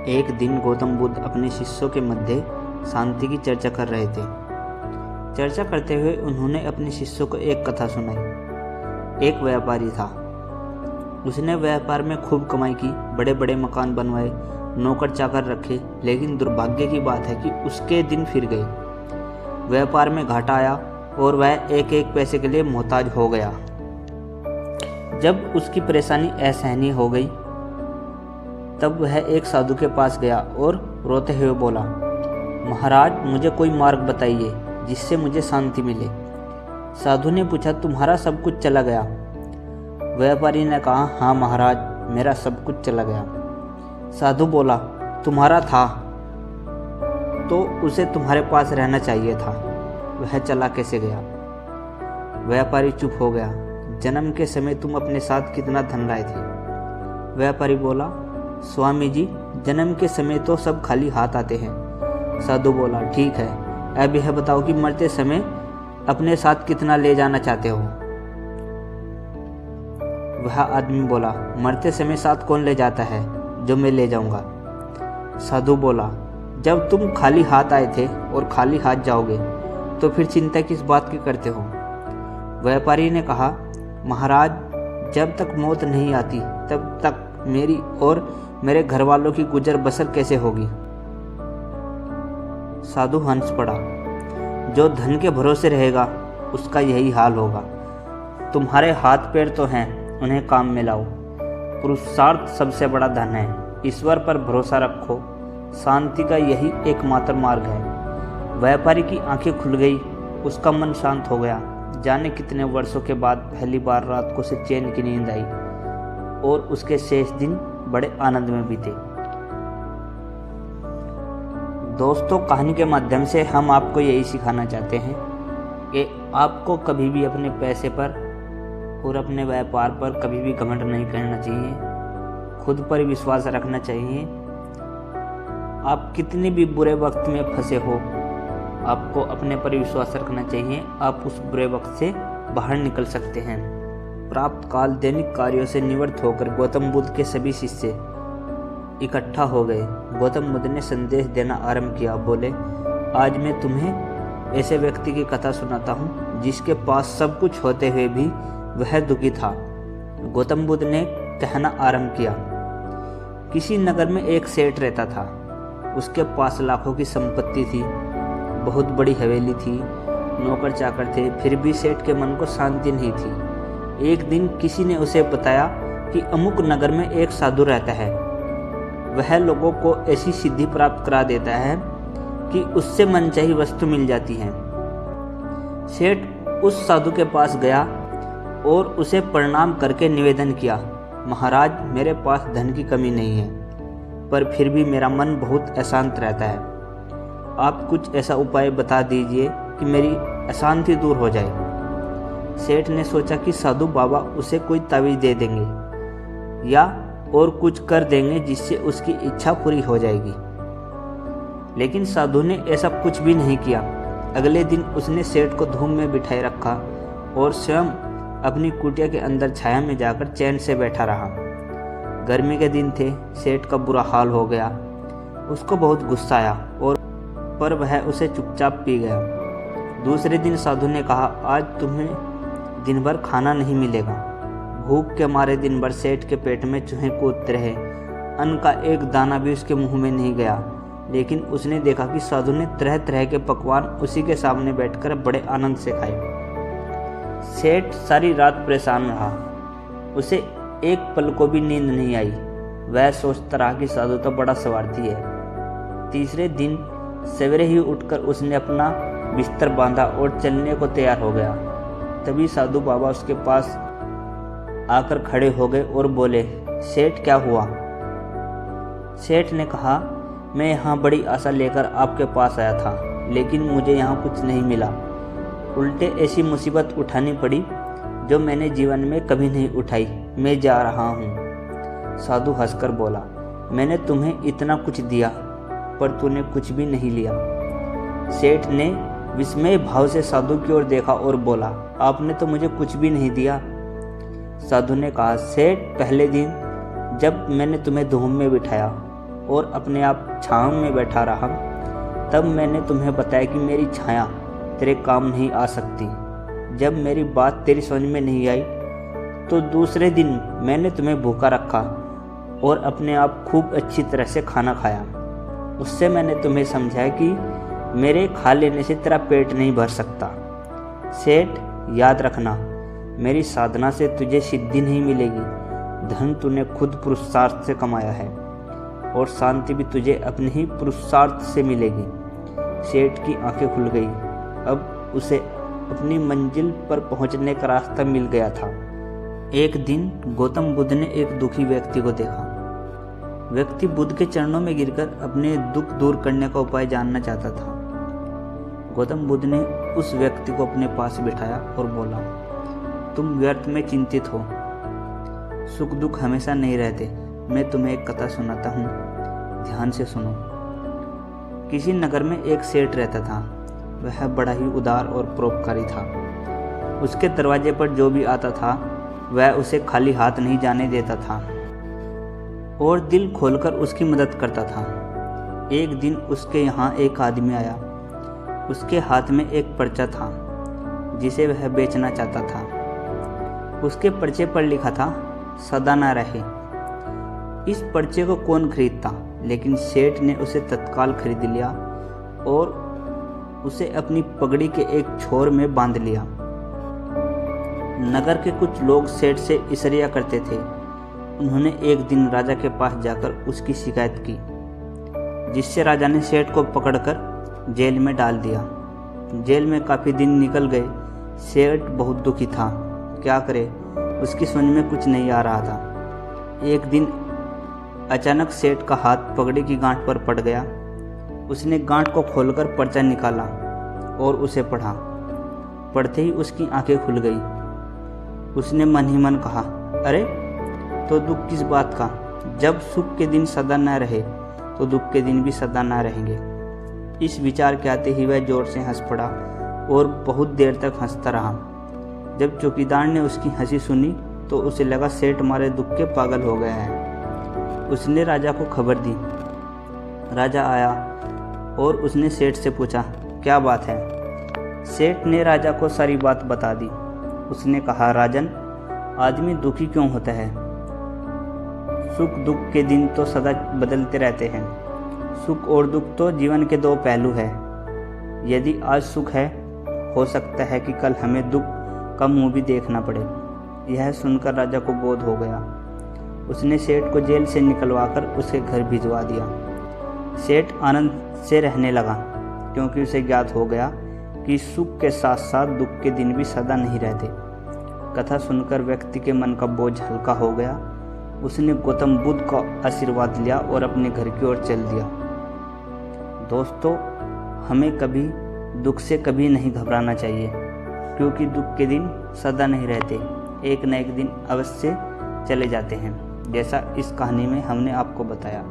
एक दिन गौतम बुद्ध अपने शिष्यों के मध्य शांति की चर्चा कर रहे थे। चर्चा करते हुए उन्होंने अपने शिष्यों को एक कथा सुनाई। एक व्यापारी था। उसने व्यापार में खूब कमाई की, बड़े बड़े मकान बनवाए, नौकर चाकर रखे, लेकिन दुर्भाग्य की बात है कि उसके दिन फिर गए। व्यापार में घाटा आया और वह एक एक पैसे के लिए मोहताज हो गया। जब उसकी परेशानी असहनीय हो गई तब वह एक साधु के पास गया और रोते हुए बोला, महाराज, मुझे कोई मार्ग बताइए जिससे मुझे शांति मिले। साधु ने पूछा, तुम्हारा सब कुछ चला गया? व्यापारी ने कहा, हाँ महाराज, मेरा सब कुछ चला गया। साधु बोला, तुम्हारा था तो उसे तुम्हारे पास रहना चाहिए था, वह चला कैसे गया? व्यापारी चुप हो गया। जन्म के समय तुम अपने साथ कितना धन लाए थे? व्यापारी बोला, स्वामी जी, जन्म के समय तो सब खाली हाथ आते हैं। साधु बोला, ठीक है, अब यह बताओ कि मरते समय अपने साथ कितना ले जाना चाहते हो? वह आदमी बोला, मरते समय साथ कौन ले जाता है जो मैं ले जाऊंगा? साधु बोला, जब तुम खाली हाथ आए थे और खाली हाथ जाओगे तो फिर चिंता किस बात की करते हो? व्यापारी ने कहा, महाराज, जब तक मौत नहीं आती तब तक मेरी और मेरे घर वालों की गुजर बसर कैसे होगी? साधु हंस पड़ा। जो धन के भरोसे रहेगा उसका यही हाल होगा। तुम्हारे हाथ पैर तो हैं, उन्हें काम में लाओ। पुरुषार्थ सबसे बड़ा धन है। ईश्वर पर भरोसा रखो, शांति का यही एकमात्र मार्ग है। व्यापारी की आंखें खुल गई, उसका मन शांत हो गया। जाने कितने वर्षों के बाद पहली बार रात को उसे चैन की नींद आई और उसके शेष दिन बड़े आनंद में बीते। दोस्तों, कहानी के माध्यम से हम आपको यही सिखाना चाहते हैं कि आपको कभी भी अपने पैसे पर और अपने व्यापार पर कभी भी घमंड नहीं करना चाहिए। खुद पर विश्वास रखना चाहिए। आप कितने भी बुरे वक्त में फंसे हो, आपको अपने पर विश्वास रखना चाहिए। आप उस बुरे वक्त से बाहर निकल सकते हैं। प्राप्त काल दैनिक कार्यों से निवृत्त होकर गौतम बुद्ध के सभी शिष्य इकट्ठा हो गए। गौतम बुद्ध ने संदेश देना आरंभ किया। बोले, आज मैं तुम्हें ऐसे व्यक्ति की कथा सुनाता हूँ जिसके पास सब कुछ होते हुए भी वह दुखी था। गौतम बुद्ध ने कहना आरंभ किया। किसी नगर में एक सेठ रहता था। उसके पास लाखों की संपत्ति थी, बहुत बड़ी हवेली थी, नौकर चाकर थे, फिर भी सेठ के मन को शांति नहीं थी। एक दिन किसी ने उसे बताया कि अमुक नगर में एक साधु रहता है। वह लोगों को ऐसी सिद्धि प्राप्त करा देता है कि उससे मनचाही वस्तु मिल जाती है। सेठ उस साधु के पास गया और उसे प्रणाम करके निवेदन किया, महाराज, मेरे पास धन की कमी नहीं है, पर फिर भी मेरा मन बहुत अशांत रहता है। आप कुछ ऐसा उपाय बता दीजिए कि मेरी अशांति दूर हो जाए। सेठ ने सोचा कि साधु बाबा उसे कोई तावीज़ दे देंगे या और कुछ कर देंगे जिससे उसकी इच्छा पूरी हो जाएगी, लेकिन साधु ने ऐसा कुछ भी नहीं किया। अगले दिन उसने सेठ को धूम में बिठाए रखा और स्वयं अपनी कुटिया के अंदर छाया में जाकर चैन से बैठा रहा। गर्मी के दिन थे। सेठ का बुरा हाल हो गया। उसको बहुत गुस्सा आया पर वह उसे चुपचाप पी गया। दूसरे दिन साधु ने कहा, आज तुम्हें दिन भर खाना नहीं मिलेगा। भूख के मारे दिन भर सेठ के पेट में चूहे कूदते रहे। अन्न का एक दाना भी उसके मुंह में नहीं गया, लेकिन उसने देखा कि साधु ने तरह तरह के पकवान उसी के सामने बैठकर बड़े आनंद से खाए। सेठ सारी रात परेशान रहा। उसे एक पल को भी नींद नहीं आई। वह सोचता रहा कि साधु तो बड़ा स्वार्थी है। तीसरे दिन सवेरे ही उठकर उसने अपना बिस्तर बांधा और चलने को तैयार हो गया। तभी साधु बाबा उसके पास आकर खड़े हो गए और बोले, सेठ, क्या हुआ? सेठ ने कहा, मैं यहाँ बड़ी आशा लेकर आपके पास आया था, लेकिन मुझे यहाँ कुछ नहीं मिला। उल्टे ऐसी मुसीबत उठानी पड़ी जो मैंने जीवन में कभी नहीं उठाई। मैं जा रहा हूँ। साधु हंसकर बोला, मैंने तुम्हें इतना कुछ दिया पर तूने कुछ भी नहीं लिया। सेठ ने विस्मय भाव से साधु की ओर देखा और बोला, आपने तो मुझे कुछ भी नहीं दिया। साधु ने कहा, सेठ, पहले दिन जब मैंने तुम्हें धूम में बिठाया और अपने आप छाँव में बैठा रहा, तब मैंने तुम्हें बताया कि मेरी छाया तेरे काम नहीं आ सकती। जब मेरी बात तेरी समझ में नहीं आई तो दूसरे दिन मैंने तुम्हें भूखा रखा और अपने आप खूब अच्छी तरह से खाना खाया। उससे मैंने तुम्हें समझाया कि मेरे खा लेने से तेरा पेट नहीं भर सकता। सेठ, याद रखना, मेरी साधना से तुझे सिद्धि नहीं मिलेगी। धन तूने खुद पुरुषार्थ से कमाया है और शांति भी तुझे अपने ही पुरुषार्थ से मिलेगी। सेठ की आंखें खुल गई। अब उसे अपनी मंजिल पर पहुंचने का रास्ता मिल गया था। एक दिन गौतम बुद्ध ने एक दुखी व्यक्ति को देखा। व्यक्ति बुद्ध के चरणों में गिरकर अपने दुख दूर करने का उपाय जानना चाहता था। गौतम बुद्ध ने उस व्यक्ति को अपने पास बिठाया और बोला, तुम व्यर्थ में चिंतित हो। सुख दुख हमेशा नहीं रहते। मैं तुम्हें एक कथा सुनाता हूँ, ध्यान से सुनो। किसी नगर में एक सेठ रहता था। वह बड़ा ही उदार और परोपकारी था। उसके दरवाजे पर जो भी आता था वह उसे खाली हाथ नहीं जाने देता था और दिल खोलकर उसकी मदद करता था। एक दिन उसके यहाँ एक आदमी आया। उसके हाथ में एक पर्चा था जिसे वह बेचना चाहता था। उसके पर्चे पर लिखा था, सदा ना रहे। इस पर्चे को कौन खरीदता, लेकिन सेठ ने उसे तत्काल खरीद लिया और उसे अपनी पगड़ी के एक छोर में बांध लिया। नगर के कुछ लोग सेठ से ईर्ष्या करते थे। उन्होंने एक दिन राजा के पास जाकर उसकी शिकायत की, जिससे राजा ने सेठ को पकड़कर जेल में डाल दिया। जेल में काफ़ी दिन निकल गए। सेठ बहुत दुखी था। क्या करे, उसकी समझ में कुछ नहीं आ रहा था। एक दिन अचानक सेठ का हाथ पगड़ी की गांठ पर पड़ गया। उसने गांठ को खोलकर पर्चा निकाला और उसे पढ़ा। पढ़ते ही उसकी आंखें खुल गई। उसने मन ही मन कहा, अरे तो दुख किस बात का? जब सुख के दिन सदा न रहे तो दुख के दिन भी सदा न रहेंगे। इस विचार के आते ही वह जोर से हंस पड़ा और बहुत देर तक हंसता रहा। जब चौकीदार ने उसकी हंसी सुनी तो उसे लगा सेठ मारे दुख के पागल हो गया है। उसने राजा को खबर दी। राजा आया और उसने सेठ से पूछा, क्या बात है? सेठ ने राजा को सारी बात बता दी। उसने कहा, राजन, आदमी दुखी क्यों होता है? सुख दुख के दिन तो सदा बदलते रहते हैं। सुख और दुख तो जीवन के दो पहलू हैं। यदि आज सुख है, हो सकता है कि कल हमें दुख का मुंह भी देखना पड़े। यह सुनकर राजा को बोध हो गया। उसने सेठ को जेल से निकलवाकर उसके घर भिजवा दिया। सेठ आनंद से रहने लगा, क्योंकि उसे ज्ञात हो गया कि सुख के साथ साथ दुख के दिन भी सदा नहीं रहते। कथा सुनकर व्यक्ति के मन का बोझ हल्का हो गया। उसने गौतम बुद्ध का आशीर्वाद लिया और अपने घर की ओर चल दिया। दोस्तों, हमें कभी दुख से कभी नहीं घबराना चाहिए, क्योंकि दुख के दिन सदा नहीं रहते। एक न एक दिन अवश्य चले जाते हैं, जैसा इस कहानी में हमने आपको बताया।